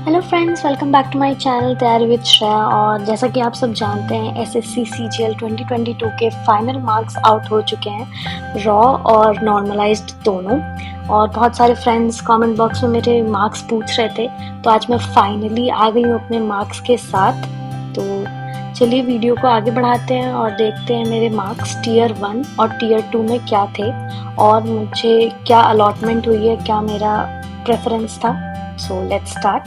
Hello friends, welcome back to my channel तैयारी with Shreya. और जैसा कि आप सब जानते हैं, एसएससी सीजीएल 2022 के फाइनल मार्क्स आउट हो चुके हैं, रॉ और नॉर्मलाइज्ड दोनों। और बहुत सारे फ्रेंड्स कमेंट बॉक्स में मेरे मार्क्स पूछ रहे थे, तो आज मैं फाइनली आ गई हूँ अपने मार्क्स के साथ। तो चलिए वीडियो को आगे बढ़ाते हैं और देखते हैं मेरे मार्क्स टीयर 1 और टीयर 2 में क्या थे और मुझे क्या अलॉटमेंट हुई है, क्या मेरा प्रेफरेंस था। So let's start.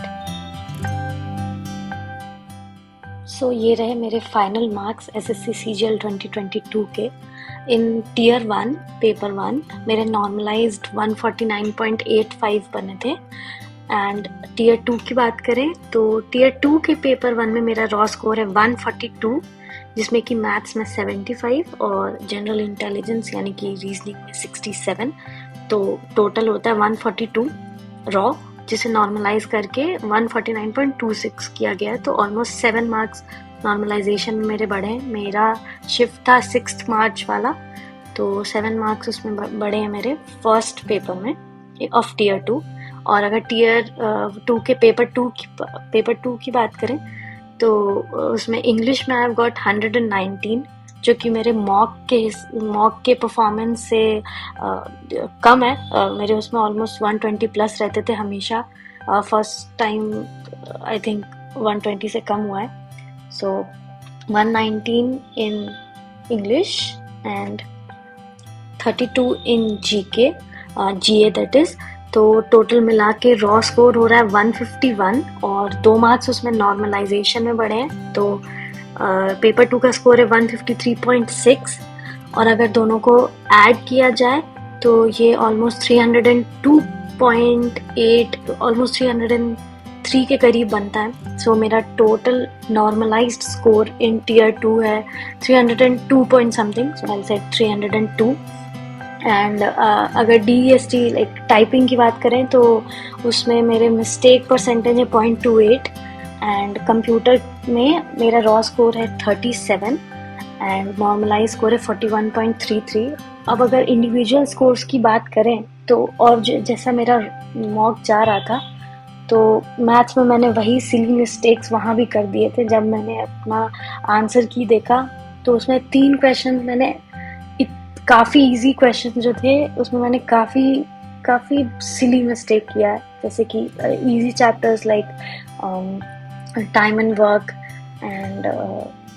ये रहे मेरे फाइनल मार्क्स एसएससी सीजीएल 2022 के। इन टीयर 1 पेपर 1 मेरे नॉर्मलाइज्ड 149.85 बने थे। एंड टीयर 2 की बात करें तो टीयर 2 के पेपर 1 में मेरा रॉ स्कोर है 142, जिसमें कि मैथ्स में 75 और जनरल इंटेलिजेंस यानी कि रीजनिंग में 67। तो टोटल होता है 142 रॉ, जिसे नॉर्मलाइज करके 149.26 किया गया है। तो ऑलमोस्ट 7 मार्क्स नॉर्मलाइजेशन में मेरे बढ़े हैं। मेरा शिफ्ट था 6 मार्च वाला, तो 7 मार्क्स उसमें बढ़े हैं मेरे फर्स्ट पेपर में ऑफ टीयर 2। और अगर टीयर 2 के पेपर 2 की बात करें तो उसमें इंग्लिश में आई हैव गॉट 119, जो कि मेरे मॉक के परफॉर्मेंस से कम है। मेरे उसमें ऑलमोस्ट 120 प्लस रहते थे हमेशा। फर्स्ट टाइम आई थिंक 120 से कम हुआ है। सो 119 in English and 32 in GA that is. तो टोटल मिला के रॉ स्कोर हो रहा है 151 और 2 मार्क्स उसमें नॉर्मलाइजेशन में बढ़े हैं। तो पेपर 2 का स्कोर है 153.6 और अगर दोनों को ऐड किया जाए तो ये ऑलमोस्ट 302.8 ऑलमोस्ट 303 के करीब बनता है। सो मेरा total normalized score in tier 2 है 302 point something, so I said 302। And अगर DEST लाइक टाइपिंग की बात करें तो उसमें मेरे मिस्टेक परसेंटेज है 0.28 एंड कंप्यूटर में मेरा रॉ स्कोर है 37 एंड नॉर्मलाइज स्कोर है 41.33। अब अगर इंडिविजुअल स्कोर्स की बात करें तो और जैसा मेरा मॉक जा रहा था, तो मैथ्स में मैंने वही सिली मिस्टेक्स वहाँ भी कर दिए थे। जब मैंने अपना आंसर की देखा तो उसमें 3 क्वेश्चन मैंने काफ़ी इजी क्वेश्चन जो थे उसमें मैंने काफ़ी सिली मिस्टेक किया है। जैसे कि easy chapters like time and work and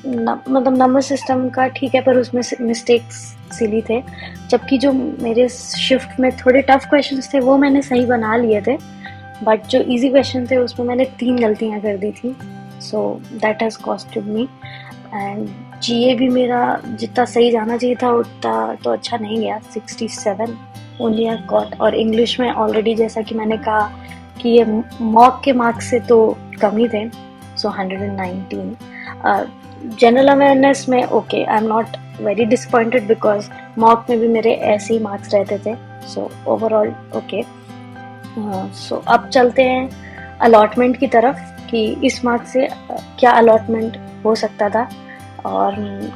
मतलब नंबर सिस्टम का ठीक है, पर उसमें मिस्टेक्स सिली थे। जबकि जो मेरे शिफ्ट में थोड़े टफ क्वेश्चंस थे वो मैंने सही बना लिए थे, बट जो इजी क्वेश्चन थे उसमें मैंने 3 गलतियां कर दी थी। So that has costed me. And जीए भी मेरा जितना सही जाना चाहिए था उतना तो अच्छा नहीं गया, 67 ओनली आई गॉट। और इंग्लिश में ऑलरेडी जैसा कि मैंने कहा कि ये मॉक के मार्क्स से तो कम ही थे, सो 119। जनरल अवेयरनेस में okay, I am not very disappointed because mock में भी मेरे ऐसे ही मार्क्स रहते थे। So overall okay. सो अब चलते हैं अलॉटमेंट की तरफ कि इस मार्क्स से क्या अलॉटमेंट हो सकता था। और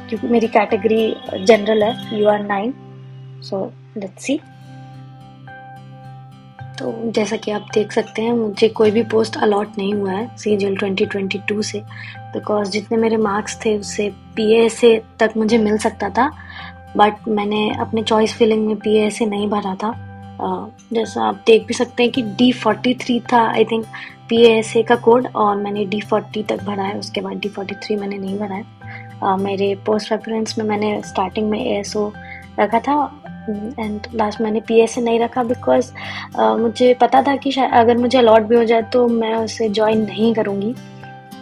क्योंकि मेरी कैटेगरी जनरल है UR9, सो लेट्स सी। तो जैसा कि आप देख सकते हैं मुझे कोई भी पोस्ट अलॉट नहीं हुआ है सीजीएल 2022 से, बिकॉज जितने मेरे मार्क्स थे उससे PASA तक मुझे मिल सकता था, बट मैंने अपने चॉइस फिलिंग में PASA नहीं भरा था। जैसा आप देख भी सकते हैं कि D43 था आई थिंक PASA का कोड, और मैंने D40 तक भरा है, उसके बाद D43 मैंने नहीं भरा है। मेरे पोस्ट रेफरेंस में मैंने स्टार्टिंग में ASO रखा था एंड लास्ट मैंने PASA नहीं रखा बिकॉज मुझे पता था कि शायद अगर मुझे अलॉट भी हो जाए तो मैं उसे ज्वाइन नहीं करूँगी।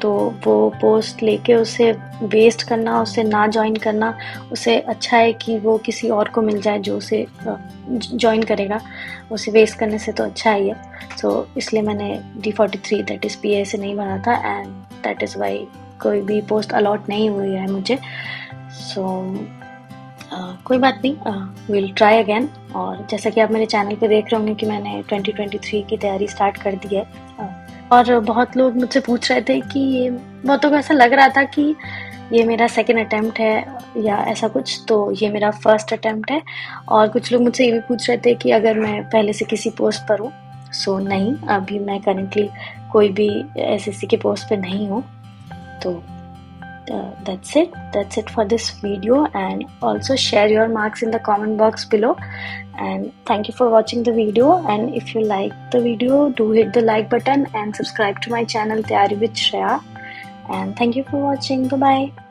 तो वो पोस्ट लेके उसे वेस्ट करना, उसे ना ज्वाइन करना, उसे अच्छा है कि वो किसी और को मिल जाए जो उसे ज्वाइन करेगा। उसे वेस्ट करने से तो अच्छा ही है। सो इसलिए मैंने D43 दैट इज़ PASA नहीं बना था एंड दैट इज़ वाई कोई भी पोस्ट अलॉट नहीं हुई है मुझे। सो कोई बात नहीं, विल ट्राई अगेन। और जैसा कि आप मेरे चैनल पे देख रहे होंगे कि मैंने 2023 की तैयारी स्टार्ट कर दी है। और बहुत लोग मुझसे पूछ रहे थे कि ये बहुतों को ऐसा लग रहा था कि ये मेरा सेकंड अटेम्प्ट है या ऐसा कुछ, तो ये मेरा फर्स्ट अटेम्प्ट है। और कुछ लोग मुझसे ये भी पूछ रहे थे कि अगर मैं पहले से किसी पोस्ट पर हूँ। सो नहीं, अभी मैं करेंटली कोई भी एसएससी के पोस्ट पे नहीं हो। तो that's it for this video, and also share your marks in the comment box below. And thank you for watching the video, and if you like the video, do hit the like button and subscribe to my channel Tayari with Shreya. And thank you for watching. Bye bye.